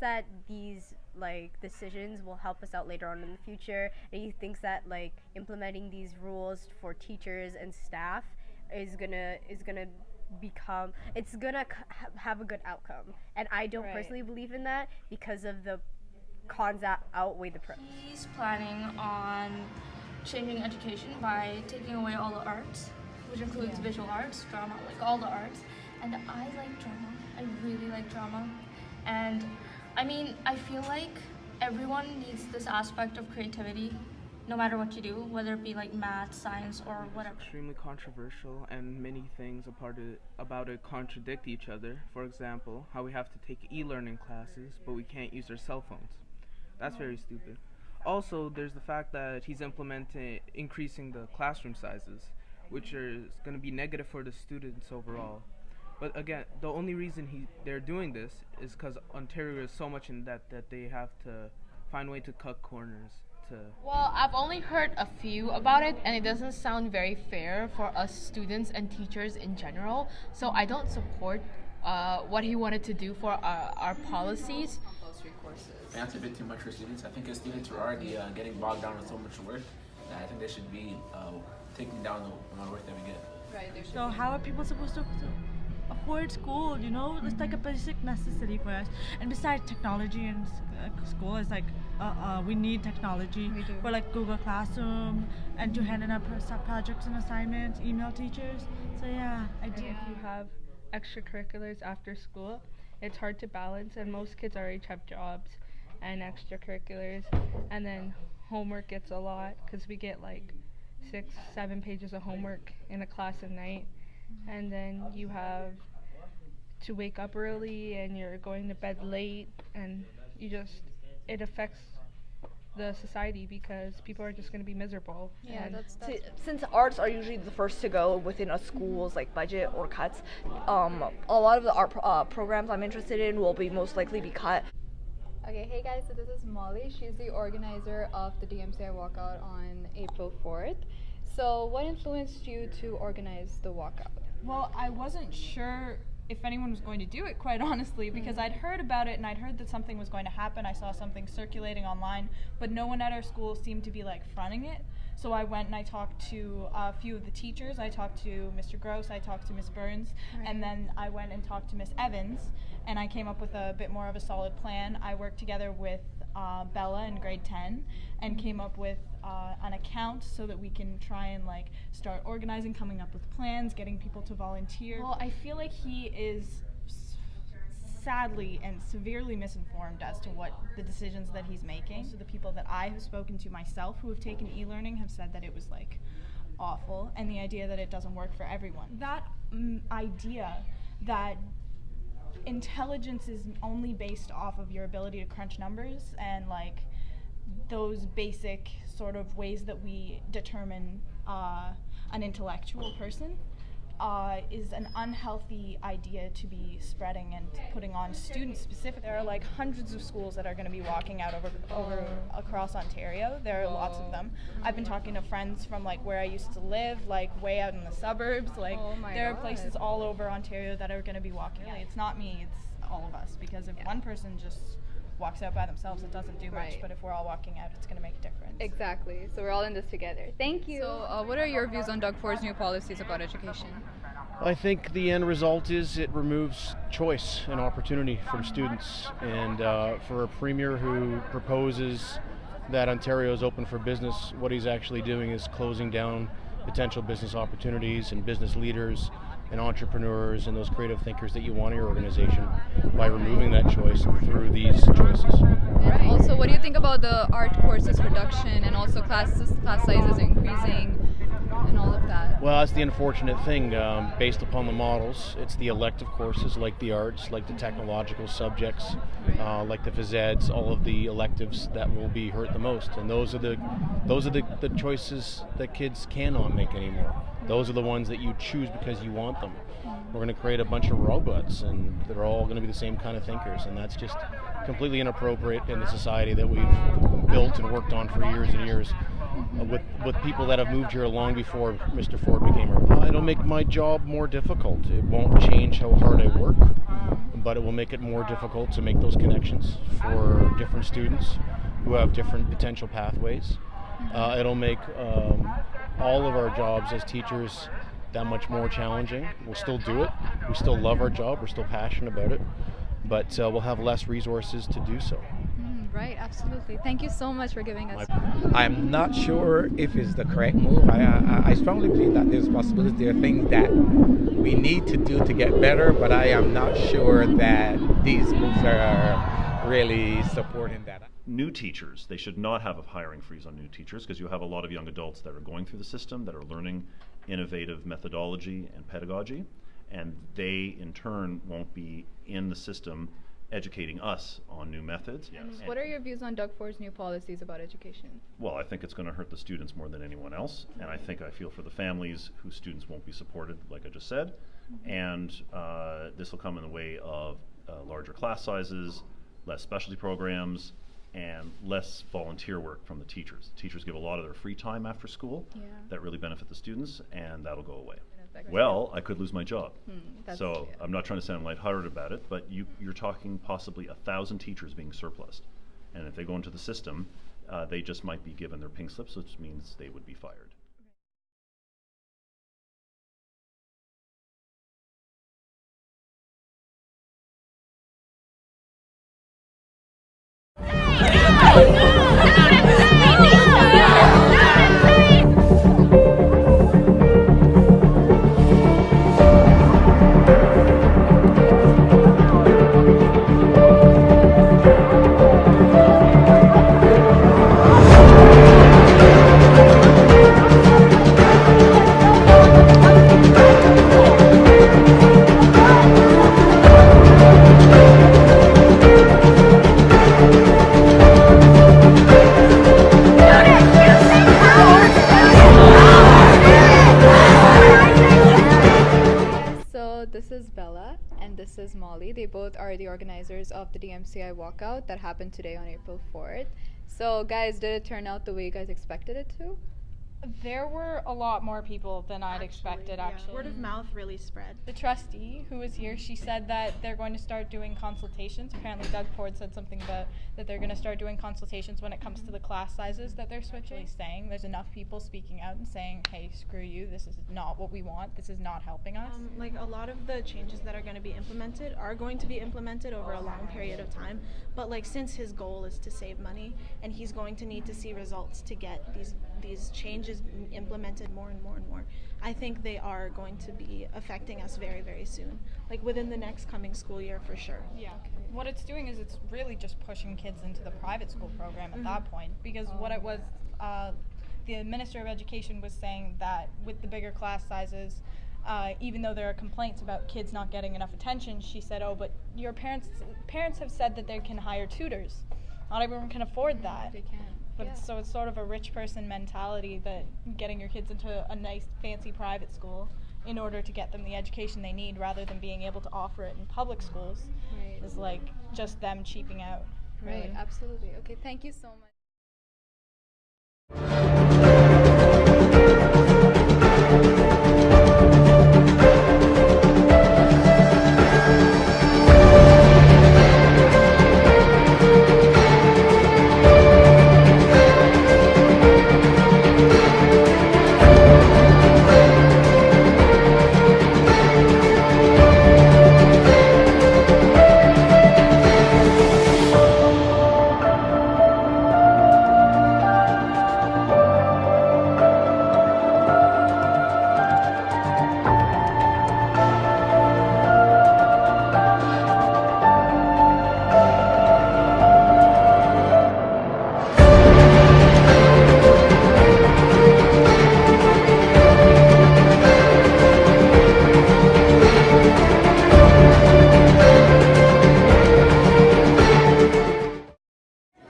that these like decisions will help us out later on in the future, and he thinks that like implementing these rules for teachers and staff is gonna become have a good outcome. And I don't personally believe in that because of the cons that outweigh the pros. He's planning on changing education by taking away all the arts, which includes visual arts, drama, like all the arts. And I like drama. I really like drama. And I mean, I feel like everyone needs this aspect of creativity, no matter what you do, whether it be like math, science, or whatever. Extremely controversial, and many things about it contradict each other. For example, how we have to take e-learning classes, but we can't use our cell phones. That's very stupid. Also, there's the fact that he's increasing the classroom sizes, which is going to be negative for the students overall. But again, the only reason they're doing this is because Ontario is so much in debt that they have to find a way to cut corners. Well, I've only heard a few about it, and it doesn't sound very fair for us students and teachers in general. So I don't support what he wanted to do for our policies. Compulsory courses. That's a bit too much for students. I think as students are already getting bogged down with so much work, that I think they should be taking down the amount of work that we get. Right. So how are people supposed to afford school? You know, it's like a basic necessity for us. And besides, technology in school is like we need technology for like Google Classroom and to hand in our projects and assignments, email teachers. So yeah, I do. If you have extracurriculars after school, it's hard to balance, and most kids already have jobs and extracurriculars, and then homework gets a lot because we get like 6-7 pages of homework in a class a night, and then you have to wake up early and you're going to bed late, and it affects the society because people are just going to be miserable. Yeah, since arts are usually the first to go within a school's like budget or cuts, a lot of the art programs I'm interested in will most likely be cut. Okay, hey guys, so this is Molly. She's the organizer of the DMCI Walkout on April 4th. So what influenced you to organize the walkout? Well, I wasn't sure if anyone was going to do it, quite honestly, because I'd heard about it and I'd heard that something was going to happen. I saw something circulating online, but no one at our school seemed to be like fronting it. So I went and I talked to a few of the teachers. I talked to Mr. Gross, I talked to Miss Burns, and then I went and talked to Miss Evans, and I came up with a bit more of a solid plan. I worked together with Bella in grade 10 and came up with an account so that we can try and like start organizing, coming up with plans, getting people to volunteer. Well, I feel like he is sadly and severely misinformed as to what the decisions that he's making. So the people that I have spoken to myself who have taken e-learning have said that it was like awful, and the idea that it doesn't work for everyone. That idea that intelligence is only based off of your ability to crunch numbers and like those basic sort of ways that we determine an intellectual person is an unhealthy idea to be spreading and putting on students specifically. There are like hundreds of schools that are going to be walking out over across Ontario. There are lots of them. I've been talking to friends from like where I used to live, like way out in the suburbs. Like there are places all over Ontario that are going to be walking. It's not me, it's all of us, because if one person just walks out by themselves, it doesn't do much, but if we're all walking out, it's going to make a difference. Exactly. So we're all in this together. Thank you. So what are your views on Doug Ford's new policies about education? I think the end result is it removes choice and opportunity from students, and for a premier who proposes that Ontario is open for business, what he's actually doing is closing down potential business opportunities and business leaders and entrepreneurs and those creative thinkers that you want in your organization by removing that choice through these choices. Right. Also, what do you think about the art courses reduction and also class sizes increasing and all of that? Well, that's the unfortunate thing. Based upon the models, it's the elective courses like the arts, like the technological subjects, like the phys eds, all of the electives that will be hurt the most. And those are the choices that kids cannot make anymore. Those are the ones that you choose because you want them. We're going to create a bunch of robots, and they're all going to be the same kind of thinkers, and that's just completely inappropriate in the society that we've built and worked on for years and years. With people that have moved here long before Mr. Ford became our. It'll make my job more difficult. It won't change how hard I work, but it will make it more difficult to make those connections for different students who have different potential pathways. It'll make all of our jobs as teachers that much more challenging. We'll still do it. We still love our job. We're still passionate about it, but we'll have less resources to do so. Right, absolutely. Thank you so much for giving us. I'm not sure if it's the correct move. I strongly believe that there's possibilities. There are things that we need to do to get better, but I am not sure that these moves are really supporting that. New teachers, they should not have a hiring freeze on new teachers, because you have a lot of young adults that are going through the system, that are learning innovative methodology and pedagogy, and they in turn won't be in the system educating us on new methods. What are your views on Doug Ford's new policies about education? Well, I think it's going to hurt the students more than anyone else, and I feel for the families whose students won't be supported, like I just said, and this will come in the way of larger class sizes, less specialty programs, and less volunteer work from the teachers. Teachers give a lot of their free time after school that really benefit the students, and that'll go away. Well, I could lose my job. So I'm not trying to sound lighthearted about it, but you're talking possibly 1,000 teachers being surplused. And if they go into the system, they just might be given their pink slips, which means they would be fired. This is Molly. They both are the organizers of the DMCI Walkout that happened today on April 4th. So guys, did it turn out the way you guys expected it to? There were a lot more people than I'd expected, actually. Word of mouth really spread. The trustee who was here, she said that they're going to start doing consultations. Apparently Doug Ford said something about that they're going to start doing consultations when it comes to the class sizes that they're switching. Saying there's enough people speaking out and saying, hey, screw you, this is not what we want, this is not helping us. Like a lot of the changes that are going to be implemented are going to be implemented over a long period of time, but like since his goal is to save money and he's going to need to see results to get these changes implemented more and more and more, I think they are going to be affecting us very, very soon, like within the next coming school year for sure. Yeah. What it's doing is it's really just pushing kids into the private school program at that point, because what it was, the Minister of Education was saying that with the bigger class sizes, even though there are complaints about kids not getting enough attention, she said, oh, but your parents have said that they can hire tutors. Not everyone can afford that. They can. But so it's sort of a rich person mentality that getting your kids into a nice, fancy private school in order to get them the education they need rather than being able to offer it in public schools is like just them cheaping out. Really. Right, absolutely. Okay, thank you so much.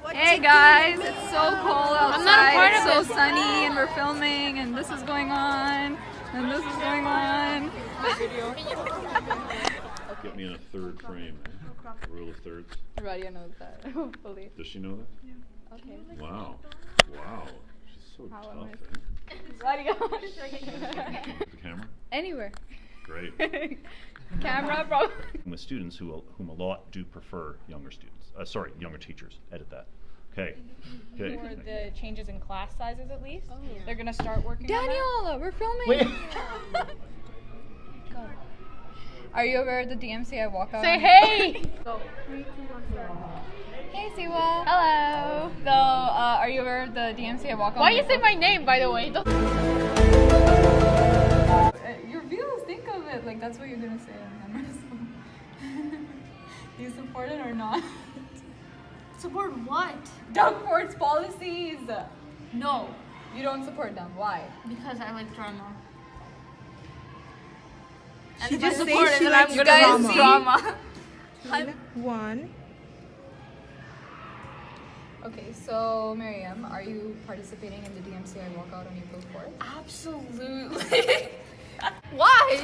Hey guys, it's so cold outside, it's so sunny, and we're filming, and this is going on, and this is going on. Get me in a third frame. Rule of thirds. Radia knows that, hopefully. Does she know that? Yeah. Okay. Wow. Wow. She's so How tough, am eh? Radia. The camera? Anywhere. Great. Camera problem. With students whom a lot do prefer younger students. Younger teachers. Edit that. Okay. Okay. For the changes in class sizes, at least. They're gonna start working. Daniel, we're filming. Wait. Are you aware of the DMCI Walkout? Say hey! Go. Hey, Siwa. Hello. So, are you aware of the DMCI Walkout? Why you say my name, by the way? Your views, think of it like that's what you're gonna say on camera. So. Do you support it or not? Support what? Doug Ford's policies. No. You don't support them. Why? Because I like drama. She And if I just support says it, she then likes I'm gonna love drama. drama. One. Okay, so Miriam, are you participating in the DMCI Walkout on April 4th? Absolutely. Why?